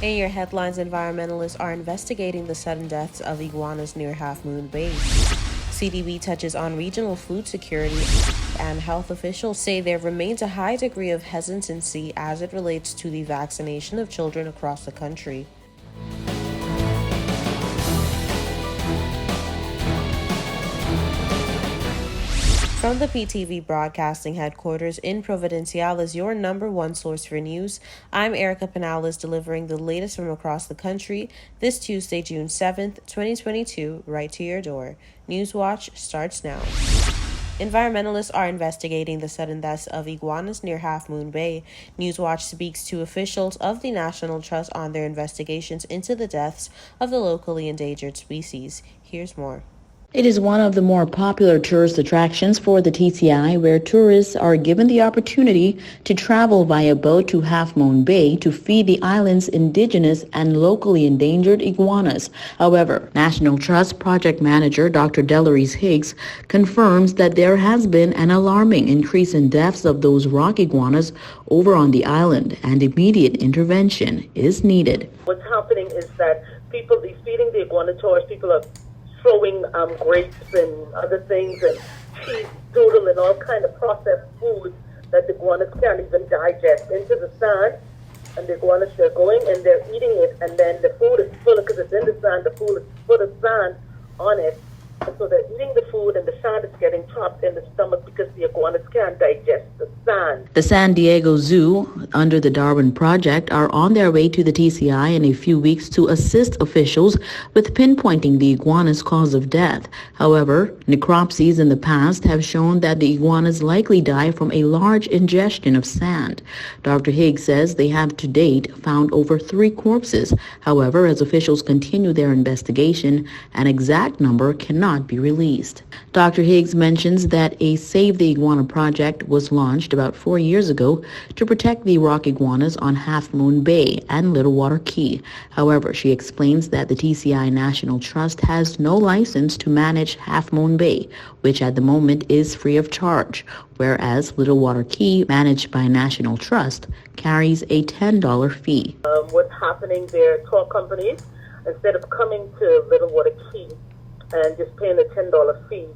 In your headlines, environmentalists are investigating the sudden deaths of iguanas near Half Moon Bay. CDB touches on regional food security, and health officials say there remains a high degree of hesitancy as it relates to the vaccination of children across the country. From the PTV Broadcasting Headquarters in Providencial is your number one source for news. I'm Erica Penales delivering the latest from across the country this Tuesday, June 7th, 2022, right to your door. Newswatch starts now. Environmentalists are investigating the sudden deaths of iguanas near Half Moon Bay. Newswatch speaks to officials of the National Trust on their investigations into the deaths of the locally endangered species. Here's more. It is one of the more popular tourist attractions for the TCI, where tourists are given the opportunity to travel via boat to Half Moon Bay to feed the island's indigenous and locally endangered iguanas. However, National Trust Project Manager Dr. Delores Higgs confirms that there has been an alarming increase in deaths of those rock iguanas over on the island, and immediate intervention is needed. What's happening is that these feeding the iguana tours, people are throwing grapes and other things and cheese doodle and all kind of processed foods that the iguanas can't even digest into the sand, and the iguanas are going and they're eating it, and then the food is full, because it's in the sand, the food is full of sand on it. So they're eating the food and the sand is getting trapped in the stomach because the iguanas can't digest the sand. The San Diego Zoo, under the Darwin Project, are on their way to the TCI in a few weeks to assist officials with pinpointing the iguana's cause of death. However, necropsies in the past have shown that the iguanas likely die from a large ingestion of sand. Dr. Higgs says they have to date found over 3 corpses. However, as officials continue their investigation, an exact number cannot be released. Dr. Higgs mentions that a Save the Iguana project was launched about 4 years ago to protect the rock iguanas on Half Moon Bay and Little Water Key. However, she explains that the TCI National Trust has no license to manage Half Moon Bay, which at the moment is free of charge, whereas Little Water Key, managed by National Trust, carries a $10 fee. What's happening there, tour companies, instead of coming to Little Water Key and just paying a $10 fee,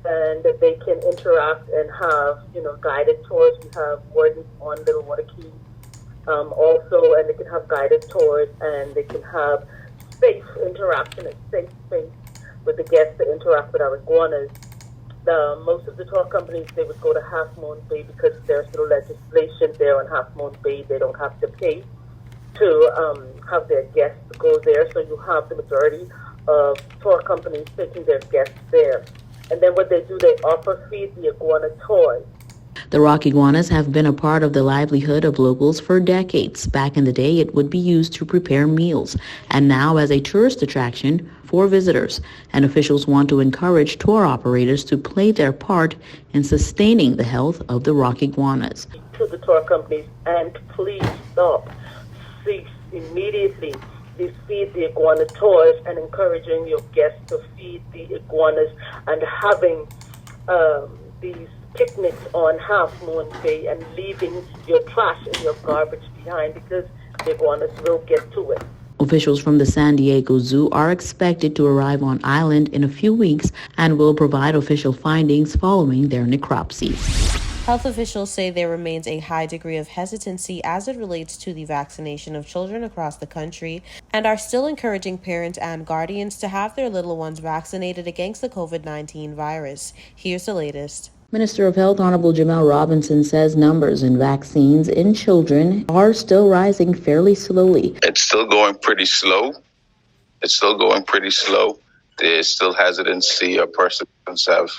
and they can interact and have, guided tours. We have wardens on Little Water Key also, and they can have guided tours, and they can have safe interaction and safe space with the guests to interact with our iguanas. Most of the tour companies, they would go to Half Moon Bay because there's no legislation there on Half Moon Bay. They don't have to pay to have their guests go there, so you have the majority of tour companies taking their guests there. And then what they do, they offer feed the iguana toys. The rock iguanas have been a part of the livelihood of locals for decades. Back in the day, it would be used to prepare meals, and now as a tourist attraction for visitors. And officials want to encourage tour operators to play their part in sustaining the health of the rock iguanas. To the tour companies, and please stop, cease immediately. They feed the iguana tours and encouraging your guests to feed the iguanas, and having these picnics on Half Moon Bay and leaving your trash and your garbage behind, because the iguanas will get to it. Officials from the San Diego Zoo are expected to arrive on island in a few weeks and will provide official findings following their necropsies. Health officials say there remains a high degree of hesitancy as it relates to the vaccination of children across the country, and are still encouraging parents and guardians to have their little ones vaccinated against the COVID-19 virus. Here's the latest. Minister of Health Honorable Jamel Robinson says numbers in vaccines in children are still rising fairly slowly. It's still going pretty slow. There's still hesitancy. Persons have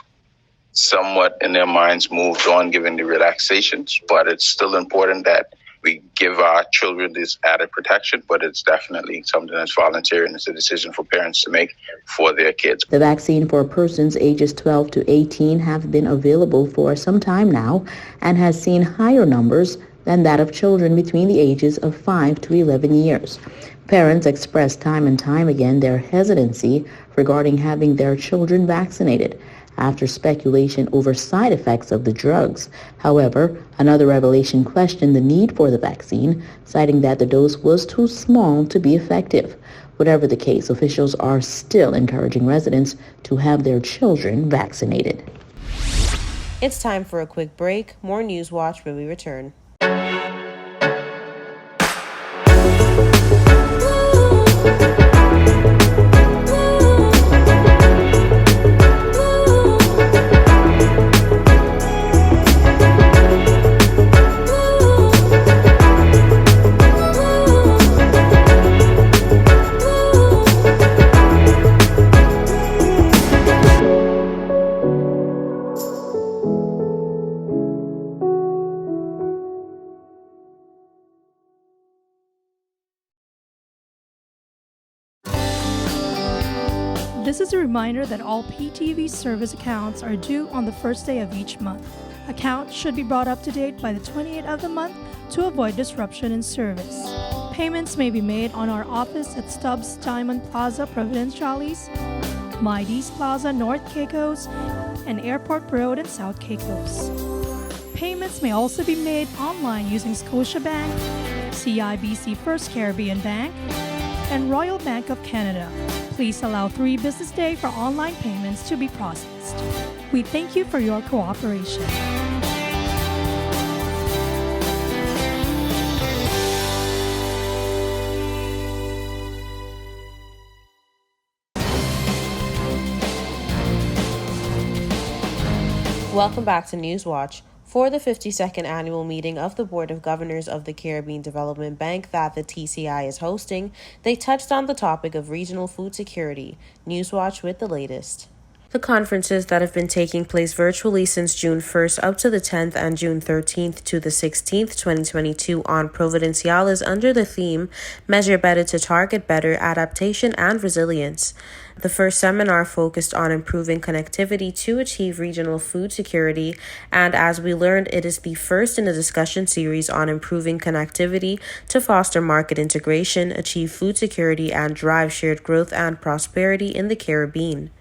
somewhat in their minds moved on given the relaxations, but it's still important that we give our children this added protection, but it's definitely something that's voluntary and it's a decision for parents to make for their kids. The vaccine for persons ages 12 to 18 have been available for some time now and has seen higher numbers than that of children between the ages of 5 to 11 years. Parents express time and time again their hesitancy regarding having their children vaccinated. after speculation over side effects of the drugs. However, another revelation questioned the need for the vaccine, citing that the dose was too small to be effective. Whatever the case, officials are still encouraging residents to have their children vaccinated. It's time for a quick break. More News Watch when we return. This is a reminder that all PTV service accounts are due on the first day of each month. Accounts should be brought up to date by the 28th of the month to avoid disruption in service. Payments may be made on our office at Stubbs Diamond Plaza, Providenciales, Mides Plaza, North Caicos, and Airport Road in South Caicos. Payments may also be made online using Scotiabank, CIBC First Caribbean Bank, and Royal Bank of Canada. Please allow 3 business days for online payments to be processed. We thank you for your cooperation. Welcome back to Newswatch. For the 52nd annual meeting of the Board of Governors of the Caribbean Development Bank that the TCI is hosting, they touched on the topic of regional food security. Newswatch with the latest. The conferences that have been taking place virtually since June 1st up to the 10th and June 13th to the 16th, 2022 on Providenciales under the theme Measure Better to Target Better Adaptation and Resilience. The first seminar focused on improving connectivity to achieve regional food security, and as we learned, it is the first in a discussion series on improving connectivity to foster market integration, achieve food security, and drive shared growth and prosperity in the Caribbean.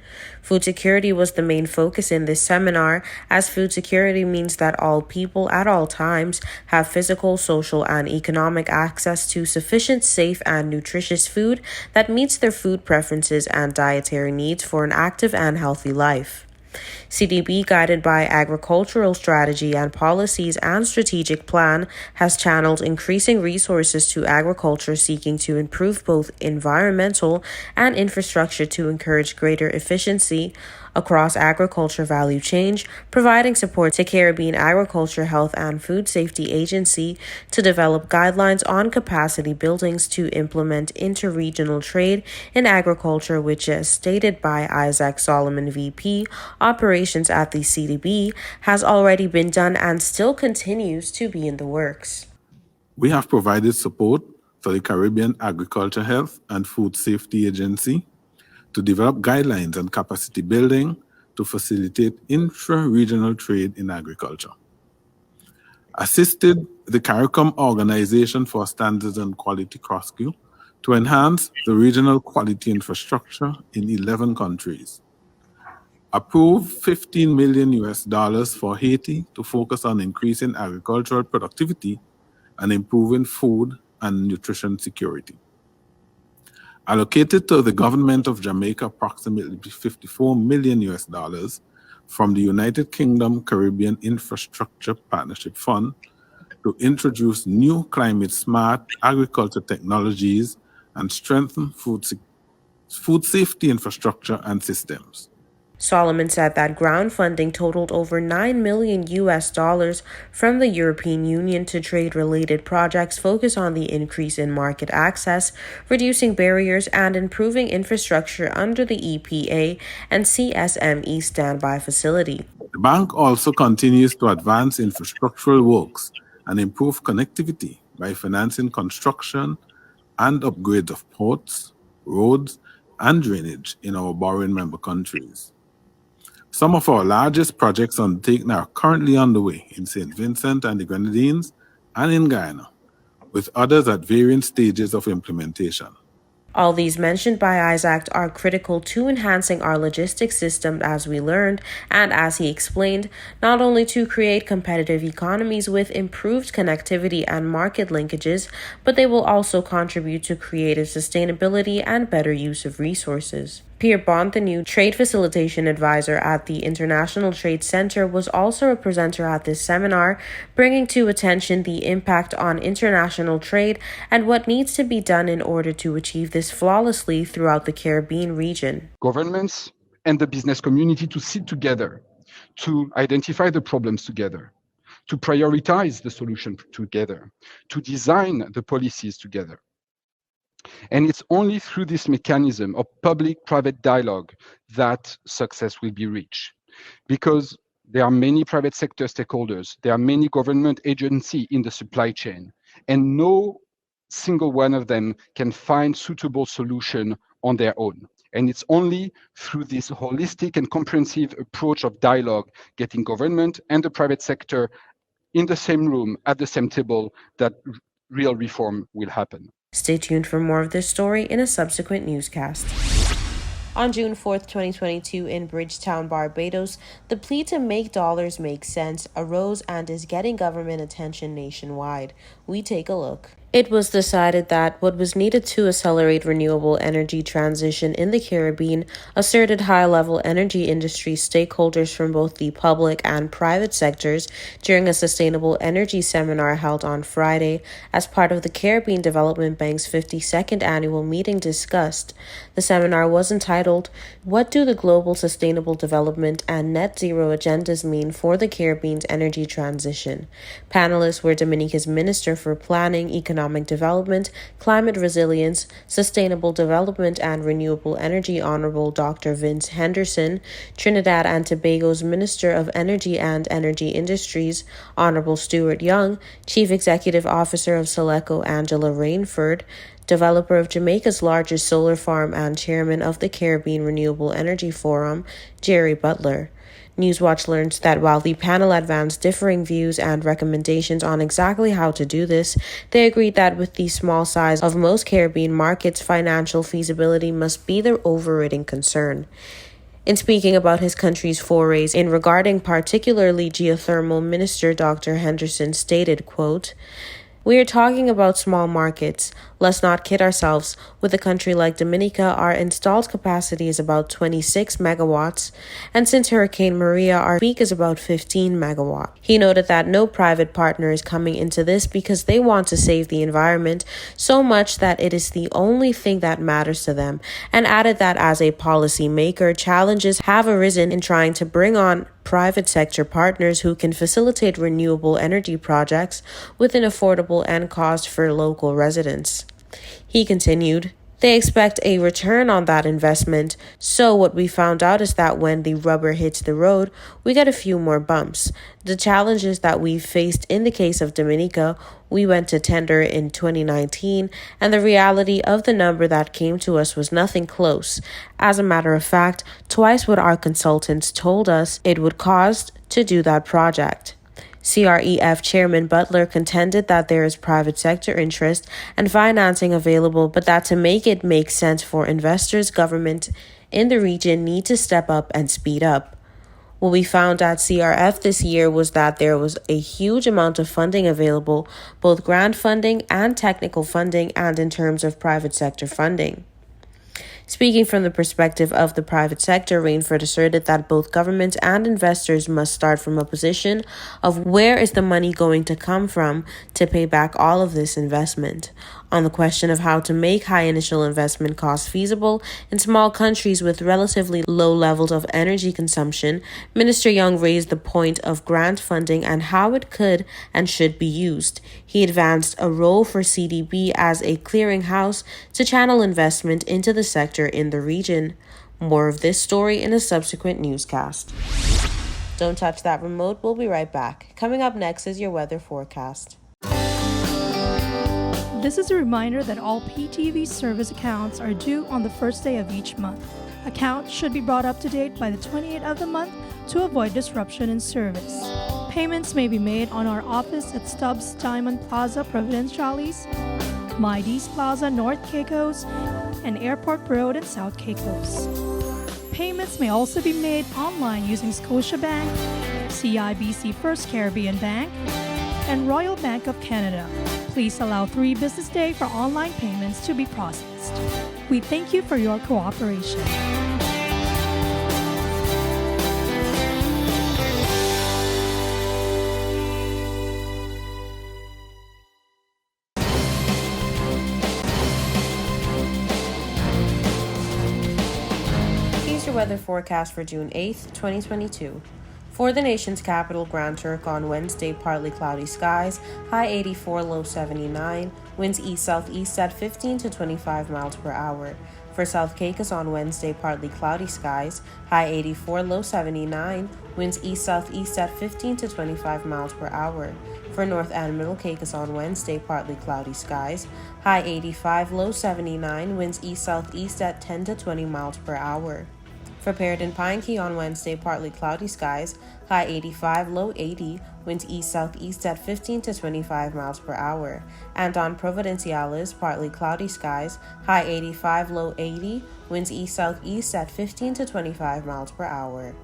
Food security was the main focus in this seminar, as food security means that all people at all times have physical, social, and economic access to sufficient, safe, and nutritious food that meets their food preferences and dietary needs for an active and healthy life. CDB, guided by agricultural strategy and policies and strategic plan, has channeled increasing resources to agriculture, seeking to improve both environmental and infrastructure to encourage greater efficiency across agriculture value chain, providing support to Caribbean Agriculture, Health and Food Safety Agency to develop guidelines on capacity buildings to implement interregional trade in agriculture, which, as stated by Isaac Solomon, VP, Operations at the CDB, has already been done and still continues to be in the works. We have provided support for the Caribbean Agriculture, Health and Food Safety Agency to develop guidelines and capacity building to facilitate intra-regional trade in agriculture. Assisted the CARICOM Organization for Standards and Quality CROSCU to enhance the regional quality infrastructure in 11 countries. Approved $15 million for Haiti to focus on increasing agricultural productivity and improving food and nutrition security. Allocated to the government of Jamaica approximately $54 million from the United Kingdom Caribbean Infrastructure Partnership Fund to introduce new climate-smart agriculture technologies and strengthen food safety infrastructure and systems. Solomon said that ground funding totaled over $9 million from the European Union to trade-related projects focused on the increase in market access, reducing barriers, and improving infrastructure under the EPA and CSME standby facility. The bank also continues to advance infrastructural works and improve connectivity by financing construction and upgrades of ports, roads, and drainage in our borrowing member countries. Some of our largest projects undertaken are currently underway in St. Vincent and the Grenadines and in Guyana, with others at varying stages of implementation. All these mentioned by Isaac are critical to enhancing our logistics system, as we learned, and as he explained, not only to create competitive economies with improved connectivity and market linkages, but they will also contribute to creative sustainability and better use of resources. Pierre Bond, the new trade facilitation advisor at the International Trade Center, was also a presenter at this seminar, bringing to attention the impact on international trade and what needs to be done in order to achieve this flawlessly throughout the Caribbean region. Governments and the business community to sit together, to identify the problems together, to prioritize the solution together, to design the policies together. And it's only through this mechanism of public-private dialogue that success will be reached. Because there are many private sector stakeholders, there are many government agencies in the supply chain, and no single one of them can find suitable solution on their own. And it's only through this holistic and comprehensive approach of dialogue, getting government and the private sector in the same room, at the same table, that real reform will happen. Stay tuned for more of this story in a subsequent newscast. On June 4th, 2022, in Bridgetown, Barbados, the plea to make dollars make sense arose and is getting government attention nationwide. We take a look. It was decided that what was needed to accelerate renewable energy transition in the Caribbean asserted high-level energy industry stakeholders from both the public and private sectors during a sustainable energy seminar held on Friday as part of the Caribbean Development Bank's 52nd annual meeting discussed. The seminar was entitled, "What do the Global Sustainable Development and Net Zero Agendas Mean for the Caribbean's Energy Transition?" Panelists were Dominica's Minister for Planning, Economic Development, Climate Resilience, Sustainable Development and Renewable Energy Honorable Dr. Vince Henderson, Trinidad and Tobago's Minister of Energy and Energy Industries, Honorable Stuart Young, Chief Executive Officer of Seleco Angela Rainford, developer of Jamaica's largest solar farm and chairman of the Caribbean Renewable Energy Forum, Jerry Butler. Newswatch learns that while the panel advanced differing views and recommendations on exactly how to do this, they agreed that with the small size of most Caribbean markets, financial feasibility must be the overriding concern. In speaking about his country's forays in regarding particularly geothermal, Minister Dr. Henderson stated, quote, "We are talking about small markets. Let's not kid ourselves. With a country like Dominica, our installed capacity is about 26 megawatts, and since Hurricane Maria, our peak is about 15 megawatts. He noted that no private partner is coming into this because they want to save the environment so much that it is the only thing that matters to them, and added that as a policy maker, challenges have arisen in trying to bring on private sector partners who can facilitate renewable energy projects with an affordable end cost for local residents. He continued, "They expect a return on that investment, so what we found out is that when the rubber hits the road, we get a few more bumps. The challenges that we faced in the case of Dominica, we went to tender in 2019, and the reality of the number that came to us was nothing close. As a matter of fact, twice what our consultants told us it would cost to do that project." CREF Chairman Butler contended that there is private sector interest and financing available, but that to make it make sense for investors, government in the region need to step up and speed up. What we found at CRF this year was that there was a huge amount of funding available, both grant funding and technical funding, and in terms of private sector funding. Speaking from the perspective of the private sector, Rainford asserted that both governments and investors must start from a position of where is the money going to come from to pay back all of this investment. On the question of how to make high initial investment costs feasible in small countries with relatively low levels of energy consumption, Minister Young raised the point of grant funding and how it could and should be used. He advanced a role for CDB as a clearinghouse to channel investment into the sector in the region. More of this story in a subsequent newscast. Don't touch that remote. We'll be right back. Coming up next is your weather forecast. This is a reminder that all PTV service accounts are due on the first day of each month. Accounts should be brought up to date by the 28th of the month to avoid disruption in service. Payments may be made on our office at Stubbs Diamond Plaza, Providenciales, Mides Plaza, North Caicos, and Airport Road in South Caicos. Payments may also be made online using Scotiabank, CIBC First Caribbean Bank, and Royal Bank of Canada. Please allow 3 business days for online payments to be processed. We thank you for your cooperation. Here's your weather forecast for June 8th, 2022. For the nation's capital, Grand Turk, on Wednesday, partly cloudy skies, high 84, low 79, winds east-southeast at 15 to 25 miles per hour. For South Caicos on Wednesday, partly cloudy skies, high 84, low 79, winds east-southeast at 15 to 25 miles per hour. For North and Middle Caicos on Wednesday, partly cloudy skies, high 85, low 79, winds east-southeast at 10 to 20 miles per hour. For Perry Pine Key on Wednesday, partly cloudy skies, high 85, low 80, winds east-southeast at 15 to 25 miles per hour. And on Providenciales, partly cloudy skies, high 85, low 80, winds east-southeast at 15 to 25 miles per hour.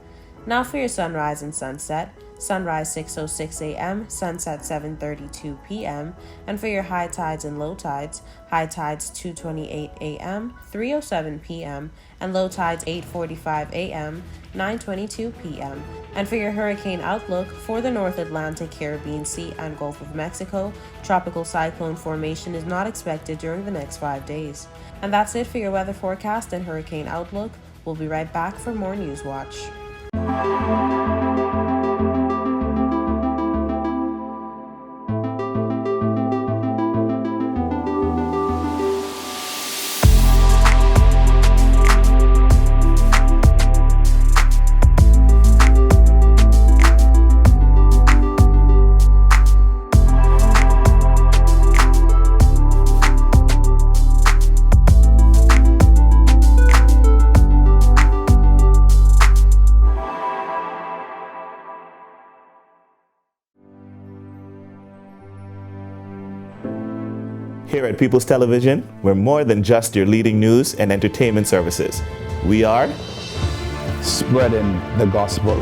Now for your sunrise and sunset. Sunrise 6:06 a.m., sunset 7:32 p.m. And for your high tides and low tides, high tides 2:28 a.m., 3:07 p.m., and low tides 8:45 a.m., 9:22 p.m. And for your hurricane outlook, for the North Atlantic, Caribbean Sea, and Gulf of Mexico, tropical cyclone formation is not expected during the next 5 days. And that's it for your weather forecast and hurricane outlook. We'll be right back for more News Watch. Here at People's Television, we're more than just your leading news and entertainment services. We are spreading the gospel.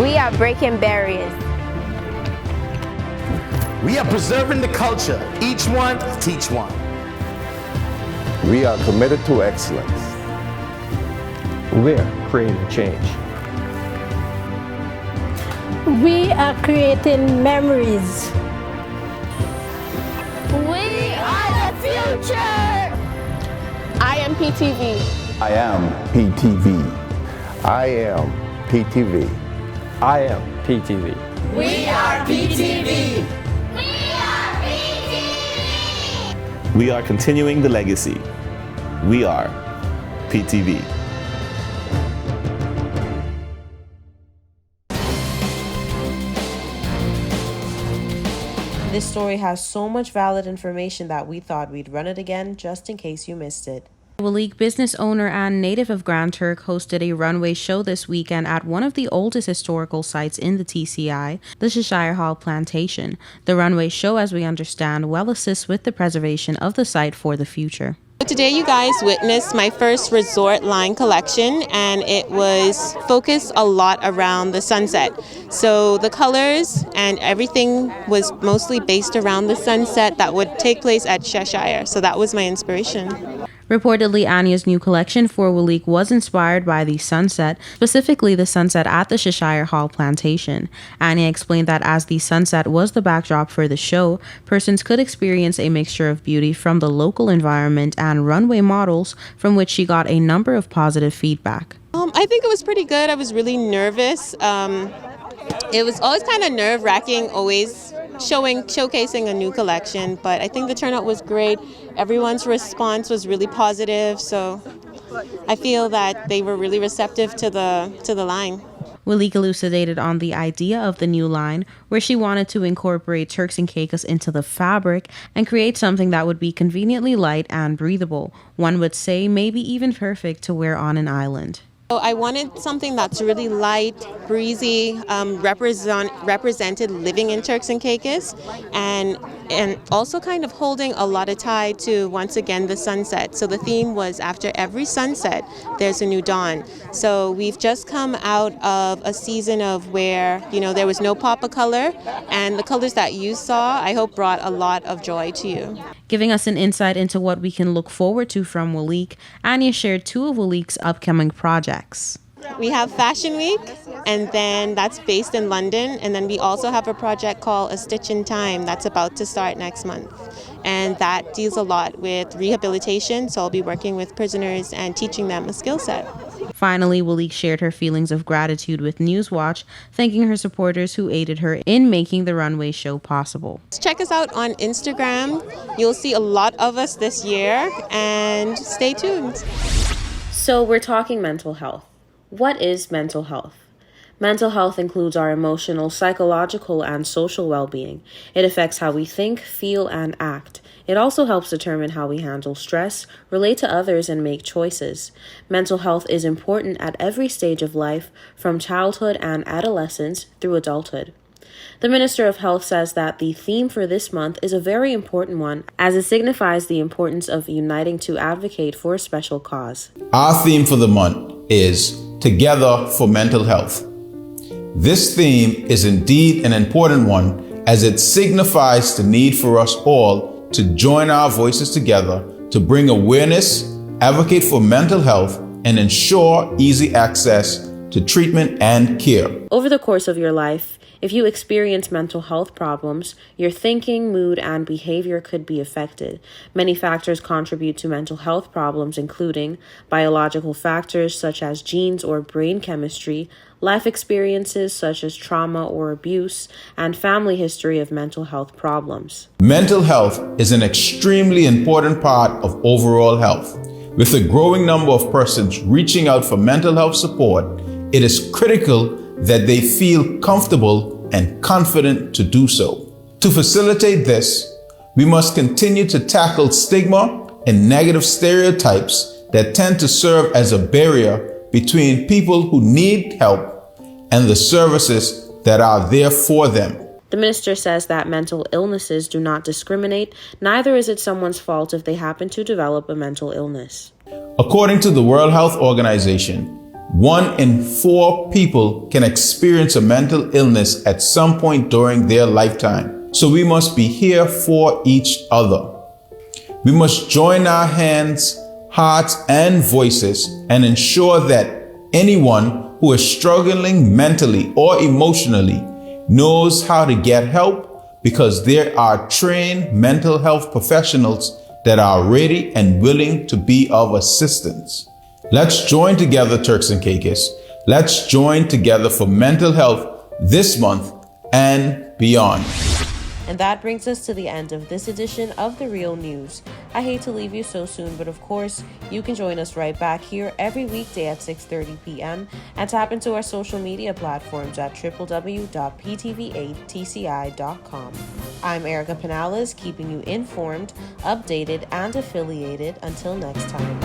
We are breaking barriers. We are preserving the culture. Each one, teach one. We are committed to excellence. We're creating change. We are creating memories. We are the future. I am PTV. I am PTV. I am PTV. I am PTV. We are PTV. We are continuing the legacy. We are PTV. This story has so much valid information that we thought we'd run it again just in case you missed it. Walik business owner and native of Grand Turk hosted a runway show this weekend at one of the oldest historical sites in the TCI, the Cheshire Hall Plantation. The runway show, as we understand, will assist with the preservation of the site for the future. Today you guys witnessed my first resort line collection, and it was focused a lot around the sunset. So the colors and everything was mostly based around the sunset that would take place at Cheshire. So that was my inspiration. Reportedly, Anya's new collection for Walik was inspired by the sunset, specifically the sunset at the Cheshire Hall Plantation. Anya explained that as the sunset was the backdrop for the show, persons could experience a mixture of beauty from the local environment and runway models, from which she got a number of positive feedback. I think it was pretty good. I was really nervous. It was always kind of nerve-wracking, always showcasing a new collection, but I think the turnout was great. Everyone's response was really positive, so I feel that they were really receptive to the line. Walik elucidated on the idea of the new line, where she wanted to incorporate Turks and Caicos into the fabric and create something that would be conveniently light and breathable. One would say maybe even perfect to wear on an island. So I wanted something that's really light, breezy, represented living in Turks and Caicos, and also kind of holding a lot of tie to, once again, the sunset. So the theme was after every sunset, there's a new dawn. So we've just come out of a season of where, there was no pop of color, and the colors that you saw, I hope, brought a lot of joy to you. Giving us an insight into what we can look forward to from Waleek, Anya shared two of Waleek's upcoming projects. We have Fashion Week, and then that's based in London. And then we also have a project called A Stitch in Time that's about to start next month. And that deals a lot with rehabilitation. So I'll be working with prisoners and teaching them a skill set. Finally, Waleek shared her feelings of gratitude with Newswatch, thanking her supporters who aided her in making the runway show possible. Check us out on Instagram. You'll see a lot of us this year, and stay tuned. So we're talking mental health. What is mental health? Mental health includes our emotional, psychological, and social well-being. It affects how we think, feel, and act. It also helps determine how we handle stress, relate to others, and make choices. Mental health is important at every stage of life, from childhood and adolescence through adulthood. The Minister of Health says that the theme for this month is a very important one, as it signifies the importance of uniting to advocate for a special cause. Our theme for the month is Together for Mental Health. This theme is indeed an important one, as it signifies the need for us all to join our voices together to bring awareness, advocate for mental health, and ensure easy access to treatment and care. Over the course of your life, if you experience mental health problems, your thinking, mood, and behavior could be affected. Many factors contribute to mental health problems, including biological factors such as genes or brain chemistry, life experiences such as trauma or abuse, and family history of mental health problems. Mental health is an extremely important part of overall health. With a growing number of persons reaching out for mental health support, it is critical that they feel comfortable and confident to do so. To facilitate this, we must continue to tackle stigma and negative stereotypes that tend to serve as a barrier between people who need help and the services that are there for them. The minister says that mental illnesses do not discriminate, neither is it someone's fault if they happen to develop a mental illness. According to the World Health Organization, 1 in 4 people can experience a mental illness at some point during their lifetime. So we must be here for each other. We must join our hands, hearts, and voices and ensure that anyone who is struggling mentally or emotionally knows how to get help, because there are trained mental health professionals that are ready and willing to be of assistance. Let's join together, Turks and Caicos. Let's join together for mental health this month and beyond. And that brings us to the end of this edition of The Real News. I hate to leave you so soon, but of course, you can join us right back here every weekday at 6:30 p.m. and tap into our social media platforms at www.ptv8tci.com. I'm Erica Penales, keeping you informed, updated, and affiliated. Until next time.